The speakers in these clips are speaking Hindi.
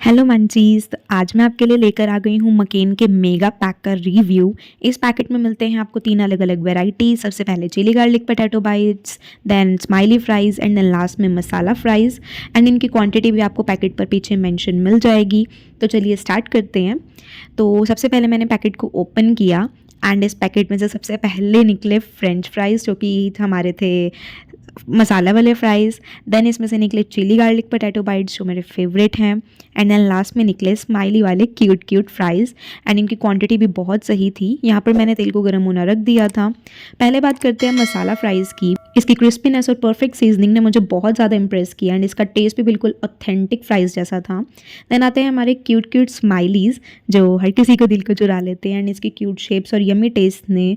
हेलो मंचीज़, तो आज मैं आपके लिए लेकर आ गई हूँ मकेन के मेगा पैक का रिव्यू। इस पैकेट में मिलते हैं आपको 3 अलग-अलग वैराइटी। सबसे पहले chilli garlic potato bites, then smiley fries and then last में मसाला फ्राइज़। एंड इनकी क्वांटिटी भी आपको पैकेट पर पीछे मेंशन मिल जाएगी। तो चलिए स्टार्ट करते हैं। तो सबसे पहले मैंने पैकेट को ओपन किया एंड इस पैकेट में से सबसे पहले निकले फ्रेंच फ्राइज़, जो कि हमारे थे मसाला वाले फ्राइज़। देन इसमें से निकले चिली गार्लिक पोटैटो बाइट्स, जो मेरे फेवरेट हैं। एंड देन लास्ट में निकले स्माइली वाले क्यूट क्यूट फ्राइज़ एंड इनकी क्वांटिटी भी बहुत सही थी। यहाँ पर मैंने तेल को गर्म होना रख दिया था। पहले बात करते हैं मसाला फ्राइज़ की। इसकी क्रिस्पीनेस और परफेक्ट सीजनिंग ने मुझे बहुत ज़्यादा इंप्रेस किया एंड इसका टेस्ट भी बिल्कुल ऑथेंटिक फ्राइज़ जैसा था। देन आते हैं हमारे क्यूट क्यूट स्माइलीज़, जो हर किसी को दिल को चुरा लेते हैं एंड इसकी क्यूट शेप्स और यम्मी टेस्ट ने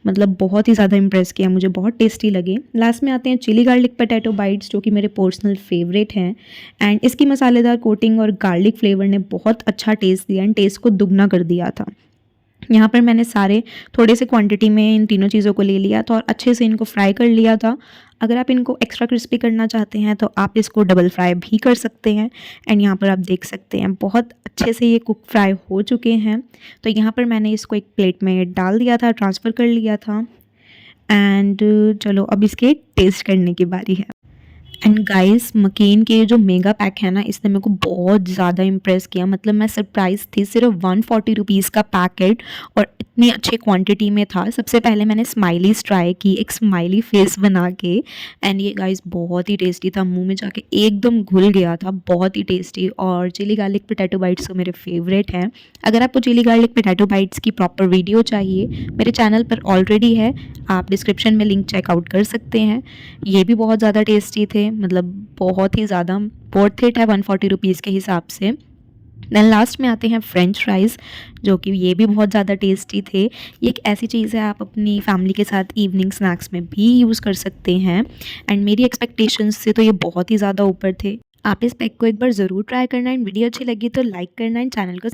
मतलब बहुत ही ज़्यादा इंप्रेस किया, मुझे बहुत टेस्टी लगे। लास्ट में आते हैं चिली गार्लिक पोटैटो बाइट्स, जो कि मेरे पर्सनल फेवरेट हैं एंड इसकी मसालेदार कोटिंग और गार्लिक फ्लेवर ने बहुत अच्छा टेस्ट दिया एंड टेस्ट को दुगना कर दिया था। यहाँ पर मैंने सारे थोड़े से क्वांटिटी में इन तीनों चीज़ों को ले लिया था और अच्छे से इनको फ्राई कर लिया था। अगर आप इनको एक्स्ट्रा क्रिस्पी करना चाहते हैं तो आप इसको डबल फ्राई भी कर सकते हैं। एंड यहाँ पर आप देख सकते हैं बहुत अच्छे से ये कुक फ्राई हो चुके हैं। तो यहाँ पर मैंने इसको एक प्लेट में डाल दिया था, ट्रांसफ़र कर लिया था। एंड चलो अब इसके टेस्ट करने की बारी है। एंड गाइस, मकेन के जो मेगा पैक है ना, इसने मेरे को बहुत ज़्यादा इम्प्रेस किया। मतलब मैं सरप्राइज़ थी, सिर्फ 140 रुपीज़ का पैकेट और इतनी अच्छी क्वांटिटी में था। सबसे पहले मैंने स्माइलीज़ ट्राई की, एक स्माइली फेस बना के, एंड ये गाइस बहुत ही टेस्टी था, मुंह में जाके एकदम घुल गया था, बहुत ही टेस्टी। और चिली गार्लिक पोटैटो बाइट्स तो मेरे फेवरेट हैं। अगर आपको चिली गार्लिक पोटैटो बाइट्स की प्रॉपर वीडियो चाहिए, मेरे चैनल पर ऑलरेडी है, आप डिस्क्रिप्शन में लिंक चेकआउट कर सकते हैं। ये भी बहुत ज़्यादा टेस्टी थे, मतलब बहुत ही ज़्यादा वर्थ इट है 140 रुपीज़ के हिसाब से। देन लास्ट में आते हैं फ्रेंच फ्राइज़, जो कि ये भी बहुत ज़्यादा टेस्टी थे। ये एक ऐसी चीज़ है आप अपनी फैमिली के साथ इवनिंग स्नैक्स में भी यूज़ कर सकते हैं एंड मेरी एक्सपेक्टेशंस से तो ये बहुत ही ज़्यादा ऊपर थे। आप इस पैक को एक बार ज़रूर ट्राई करना एंड वीडियो अच्छी लगी तो लाइक करना एंड चैनल को